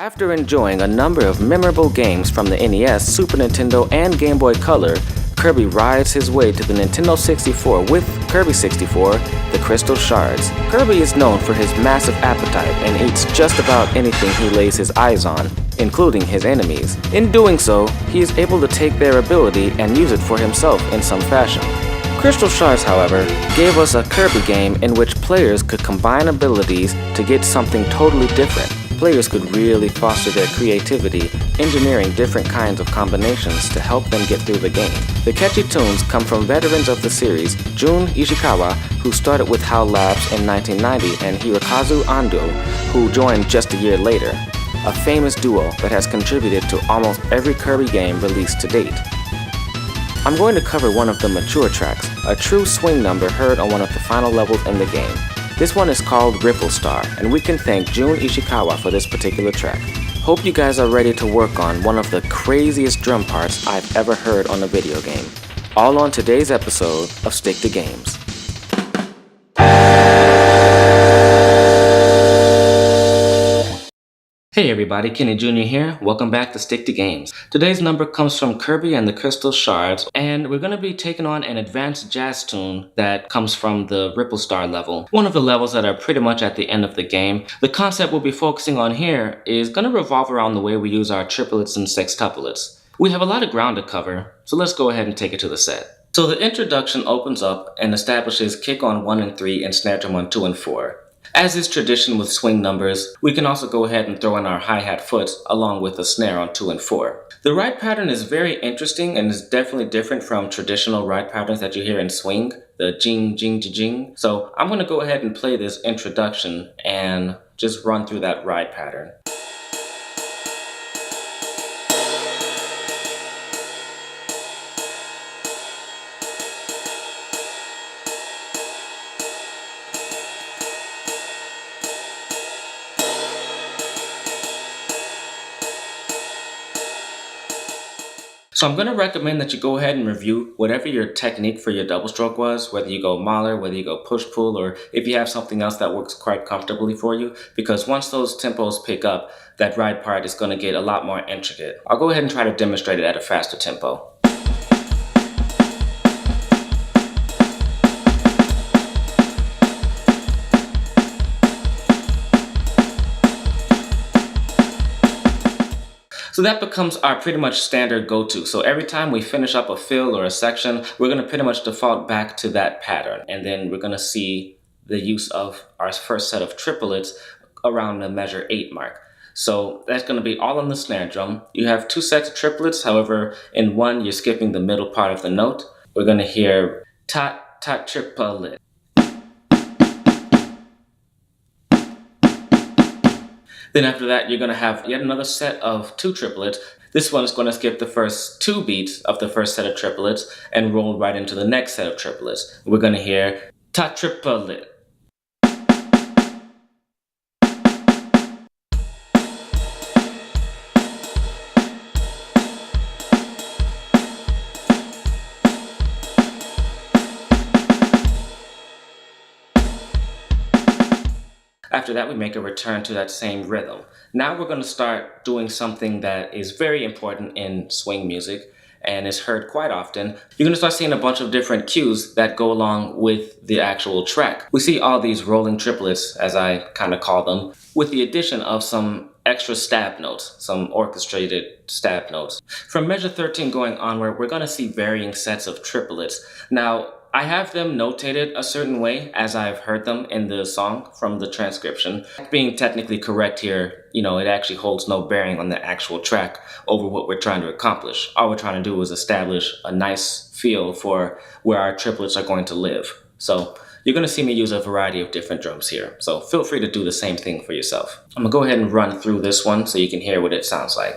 After enjoying a number of memorable games from the NES, Super Nintendo, and Game Boy Color, Kirby rides his way to the Nintendo 64 with Kirby 64, The Crystal Shards. Kirby is known for his massive appetite and eats just about anything he lays his eyes on, including his enemies. In doing so, he is able to take their ability and use it for himself in some fashion. Crystal Shards, however, gave us a Kirby game in which players could combine abilities to get something totally different. Players could really foster their creativity, engineering different kinds of combinations to help them get through the game. The catchy tunes come from veterans of the series, Jun Ishikawa, who started with HAL Labs in 1990, and Hirokazu Ando, who joined just a year later, a famous duo that has contributed to almost every Kirby game released to date. I'm going to cover one of the mature tracks, a true swing number heard on one of the final levels in the game. This one is called Ripple Star, and we can thank Jun Ishikawa for this particular track. Hope you guys are ready to work on one of the craziest drum parts I've ever heard on a video game. All on today's episode of Stick to Games. Hey everybody, Kenny Jr. here. Welcome back to Stick to Games. Today's number comes from Kirby and the Crystal Shards, and we're going to be taking on an advanced jazz tune that comes from the Ripple Star level, one of the levels that are pretty much at the end of the game. The concept we'll be focusing on here is going to revolve around the way we use our triplets and sextuplets. We have a lot of ground to cover, so let's go ahead and take it to the set. So the introduction opens up and establishes kick on 1 and 3 and snare drum on 2 and 4. As is tradition with swing numbers, we can also go ahead and throw in our hi-hat foot along with a snare on 2 and 4. The ride pattern is very interesting and is definitely different from traditional ride patterns that you hear in swing, the jing, jing, jing. So I'm going to go ahead and play this introduction and just run through that ride pattern. So I'm going to recommend that you go ahead and review whatever your technique for your double stroke was, whether you go Mahler, whether you go push-pull, or if you have something else that works quite comfortably for you, because once those tempos pick up, that ride part is going to get a lot more intricate. I'll go ahead and try to demonstrate it at a faster tempo. So that becomes our pretty much standard go-to. So every time we finish up a fill or a section, we're going to pretty much default back to that pattern. And then we're going to see the use of our first set of triplets around the measure 8 mark. So that's going to be all on the snare drum. You have 2 sets of triplets. However, in one, you're skipping the middle part of the note. We're going to hear tot, tot, triplet. Then after that, you're going to have yet another set of 2 triplets. This one is going to skip the first 2 beats of the first set of triplets and roll right into the next set of triplets. We're going to hear ta triplet. After that, we make a return to that same rhythm. Now we're going to start doing something that is very important in swing music and is heard quite often. You're going to start seeing a bunch of different cues that go along with the actual track. We see all these rolling triplets, as I kind of call them, with the addition of some extra stab notes, some orchestrated stab notes. From measure 13 going onward, we're going to see varying sets of triplets. Now, I have them notated a certain way as I've heard them in the song from the transcription. Being technically correct here, it actually holds no bearing on the actual track over what we're trying to accomplish. All we're trying to do is establish a nice feel for where our triplets are going to live. So you're going to see me use a variety of different drums here. So feel free to do the same thing for yourself. I'm going to go ahead and run through this one so you can hear what it sounds like.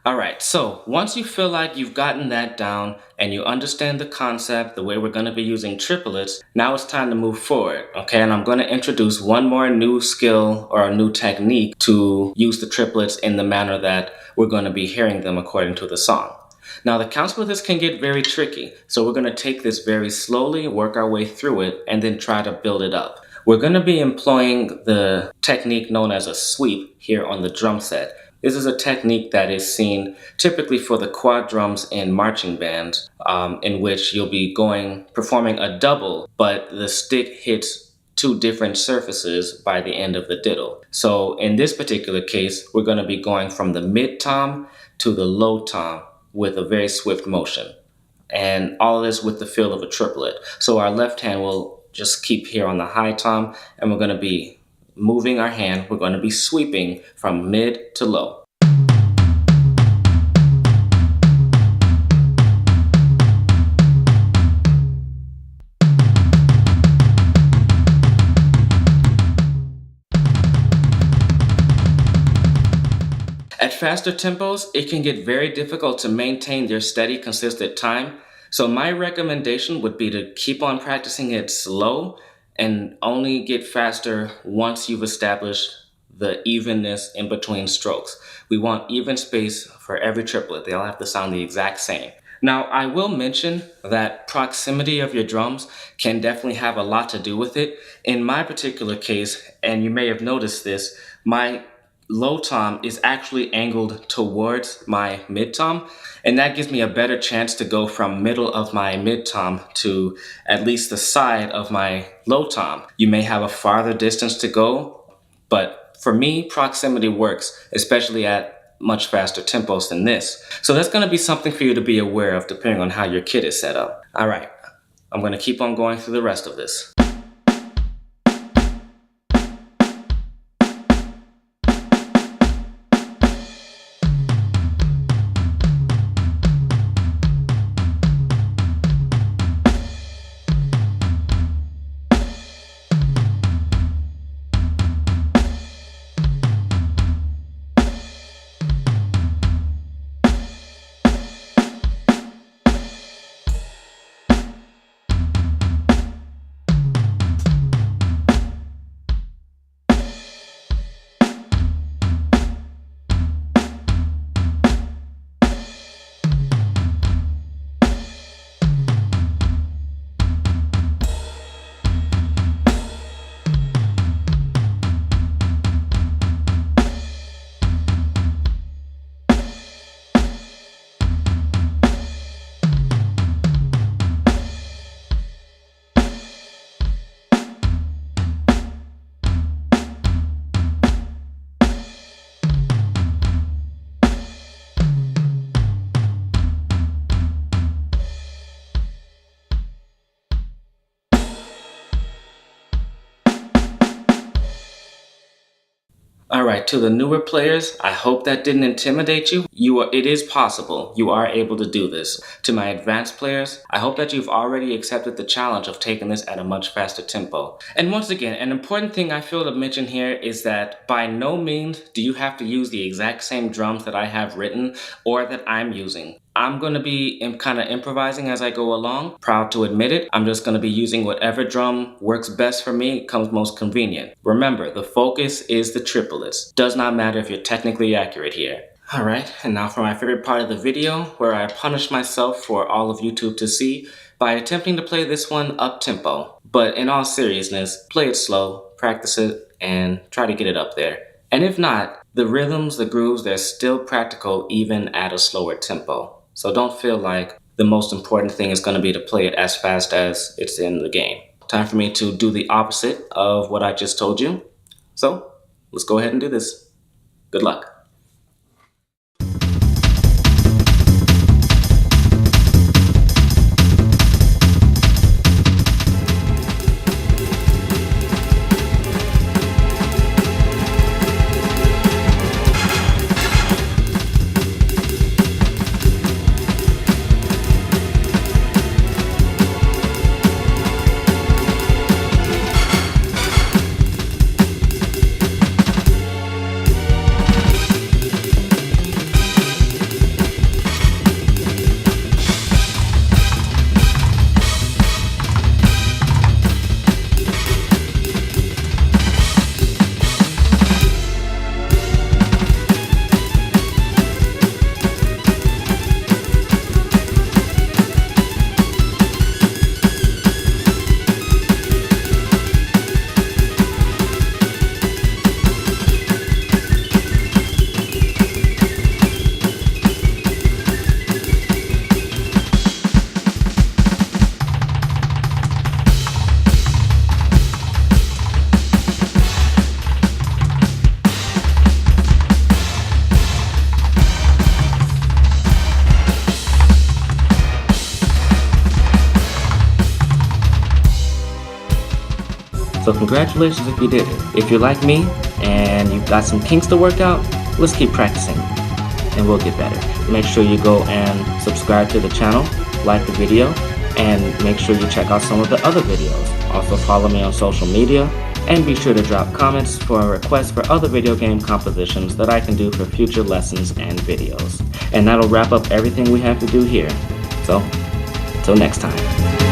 Alright, Alright, so once you feel like you've gotten that down and you understand the concept, the way we're going to be using triplets, now it's time to move forward, okay? And I'm going to introduce one more new skill or a new technique to use the triplets in the manner that we're going to be hearing them according to the song. Now the counts with this can get very tricky, so we're going to take this very slowly, work our way through it, and then try to build it up. We're going to be employing the technique known as a sweep here on the drum set. This is a technique that is seen typically for the quad drums in marching bands, in which you'll be performing a double, but the stick hits two different surfaces by the end of the diddle. So in this particular case, we're going to be going from the mid tom to the low tom with a very swift motion. And all of this with the feel of a triplet. So our left hand will just keep here on the high tom, and we're going to be moving our hand, we're going to be sweeping from mid to low. At faster tempos, it can get very difficult to maintain their steady, consistent time. So my recommendation would be to keep on practicing it slow and only get faster once you've established the evenness in between strokes. We want even space for every triplet. They all have to sound the exact same. Now, I will mention that proximity of your drums can definitely have a lot to do with it. In my particular case, and you may have noticed this, my low tom is actually angled towards my mid tom, and that gives me a better chance to go from middle of my mid tom to at least the side of my low tom. You may have a farther distance to go, but for me, proximity works, especially at much faster tempos than this. So that's going to be something for you to be aware of depending on how your kit is set up. All right, I'm going to keep on going through the rest of this. All right, to the newer players, I hope that didn't intimidate you. It is possible. You are able to do this. To my advanced players, I hope that you've already accepted the challenge of taking this at a much faster tempo. And once again, an important thing I feel to mention here is that by no means do you have to use the exact same drums that I have written or that I'm using. I'm going to be kind of improvising as I go along. Proud to admit it. I'm just going to be using whatever drum works best for me, comes most convenient. Remember, the focus is the triplets. Does not matter if you're technically accurate here. Alright, and now for my favorite part of the video, where I punish myself for all of YouTube to see by attempting to play this one up-tempo. But in all seriousness, play it slow, practice it, and try to get it up there. And if not, the rhythms, the grooves, they're still practical even at a slower tempo. So don't feel like the most important thing is going to be to play it as fast as it's in the game. Time for me to do the opposite of what I just told you. So let's go ahead and do this. Good luck. So congratulations if you did it. If you're like me and you've got some kinks to work out, let's keep practicing and we'll get better. Make sure you go and subscribe to the channel, like the video, and make sure you check out some of the other videos. Also follow me on social media, and be sure to drop comments for requests for other video game compositions that I can do for future lessons and videos. And that'll wrap up everything we have to do here. So, till next time.